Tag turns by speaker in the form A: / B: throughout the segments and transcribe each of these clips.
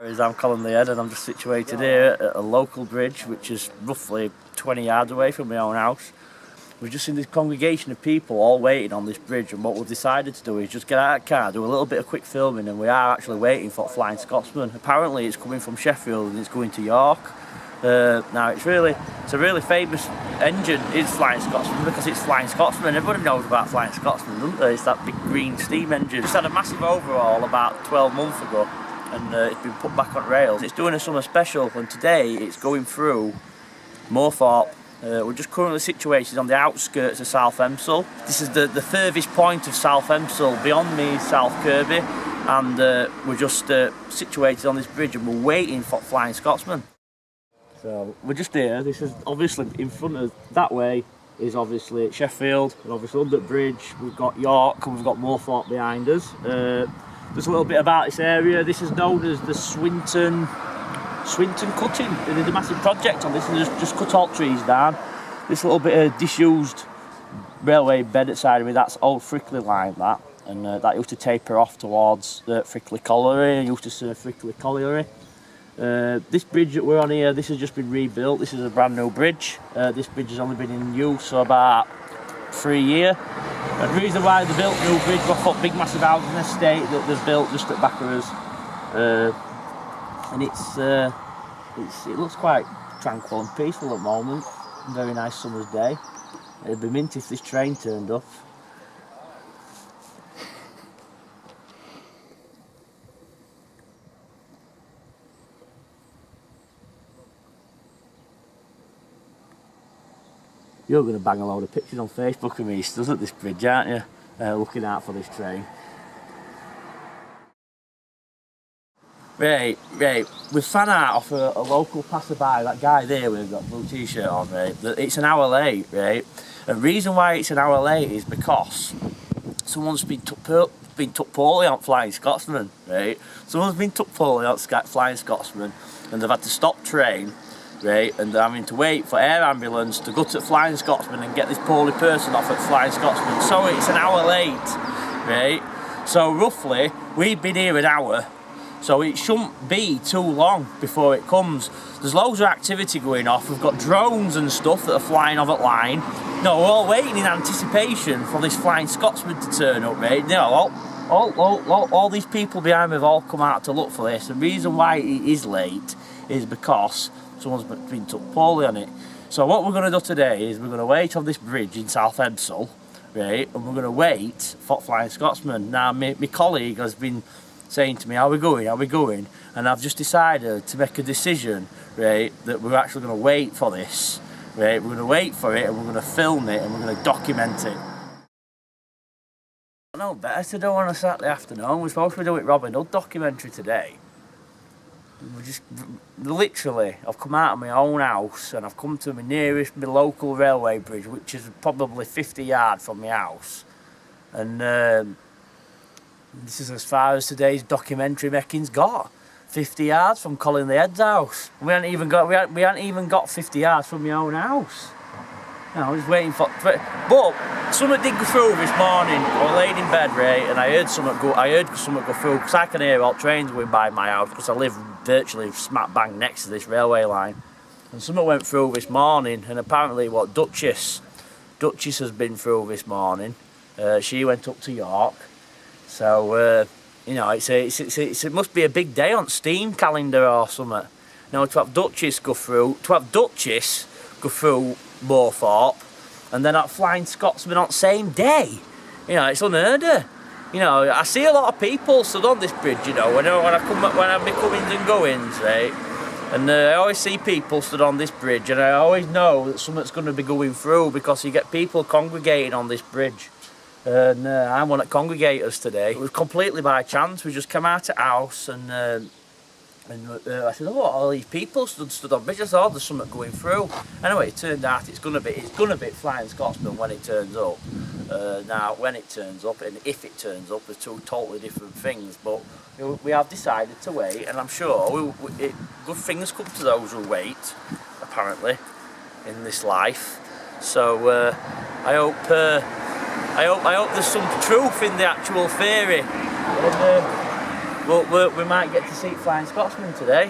A: I'm Colin The Head, and I'm just situated here at a local bridge which is roughly 20 yards away from my own house. We're just in this congregation of people all waiting on this bridge, and what we've decided to do is just get out of the car, do a little bit of quick filming, and we are actually waiting for Flying Scotsman. Apparently it's coming from Sheffield and it's going to York. Now it's a really famous engine, is Flying Scotsman, because it's Flying Scotsman. Everybody knows about Flying Scotsman, doesn't they? It's that big green steam engine. It's had a massive overhaul about 12 months ago, and it's been put back on rails. It's doing a summer special, and today it's going through Moorthorpe. We're just currently situated on the outskirts of South Elmsall. This is the furthest point of South Elmsall. Beyond me is South Kirby, and we're just situated on this bridge, and we're waiting for Flying Scotsman. So we're just here. This is obviously in front of, that way is obviously Sheffield, and obviously under the bridge we've got York and we've got Moorthorpe behind us. Just a little bit about this area. This is known as the Swinton cutting. They did a massive project on this and just cut all trees down. This little bit of disused railway bed at the side of me, that's old Frickley line, that. And that used to taper off towards Frickley Colliery. It used to serve Frickley Colliery. This bridge that we're on here, this has just been rebuilt. This is a brand new bridge. This bridge has only been in use for about 3 years. And the reason why they built new bridge, we've got big massive housing estate that they've built just at the back of us. And it looks quite tranquil and peaceful at the moment. A very nice summer's day. It'd be mint if this train turned up. You're going to bang a load of pictures on Facebook of me stood at this bridge, aren't you? Looking out for this train. Right. We found out off a local passerby, that guy there with that blue t-shirt on, right, that it's an hour late, right? And the reason why it's an hour late is because someone's been took poorly on Flying Scotsman, right? Someone's been took poorly on Flying Scotsman, and they've had to stop train, right, and they're having to wait for air ambulance to go to Flying Scotsman and get this poorly person off at Flying Scotsman. So it's an hour late, right? So roughly, we've been here an hour, so it shouldn't be too long before it comes. There's loads of activity going off. We've got drones and stuff that are flying off at line. No, we're all waiting in anticipation for this Flying Scotsman to turn up, right? No, all these people behind me have all come out to look for this. The reason why it is late is because someone's been took poorly on it. So what we're going to do today is we're going to wait on this bridge in South Elmsall, right, and we're going to wait for Flying Scotsman. Now, my colleague has been saying to me, are we going? And I've just decided to make a decision, right, that we're actually going to wait for this, right, we're going to wait for it, and we're going to film it, and we're going to document it. No better to do on a Saturday afternoon. We're supposed to be doing Robin Hood documentary today. We just literally, I've come out of my own house and I've come to my local railway bridge, which is probably 50 yards from my house, and this is as far as today's documentary making's got. 50 yards from Colin The Head's house. We hadn't even got 50 yards from my own house. You know, I was waiting for. But something did go through this morning. I was laid in bed, right, and I heard something go through, because I can hear all trains going by my house, because I live virtually smack bang next to this railway line. And something went through this morning, and apparently what Duchess has been through this morning. She went up to York. So you know, it must be a big day on Steam calendar or something. Now to have Duchess go through Moorthorpe, and then at Flying Scotsman on the same day. You know, it's unheard of. You know, I see a lot of people stood on this bridge, you know, when I make comings and goings, right? And I always see people stood on this bridge, and I always know that something's going to be going through, because you get people congregating on this bridge. And I'm one of the congregators today. It was completely by chance. We just came out of the house, and I said, "Oh, all these people stood on bridge." I thought, there's something going through. Anyway, it turned out it's gonna be Flying Scotsman when it turns up. Now, when it turns up and if it turns up, are two totally different things. But we have decided to wait, and I'm sure good things come to those who wait. Apparently, in this life. So I hope there's some truth in the actual theory. And, Well, we might get to see Flying Scotsman today.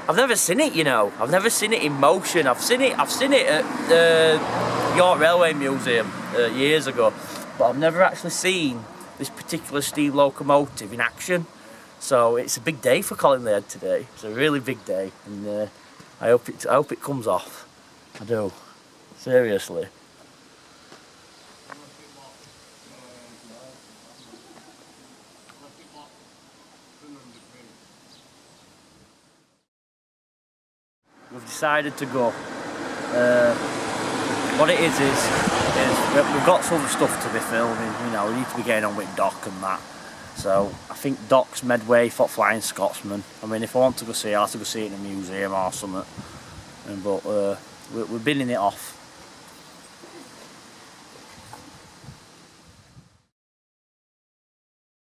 A: I've never seen it, you know. I've never seen it in motion. I've seen it at the York Railway Museum years ago, but I've never actually seen this particular steam locomotive in action. So it's a big day for Colin The Head today. It's a really big day, and I hope it comes off. I do, seriously. We've decided to go. What it is we've got some stuff to be filming. You know, we need to be getting on with Doc and that. So I think Doc's midway for Flying Scotsman. I mean, if I want to go see it, I'll have to go see it in a museum or something. But we're binning it off.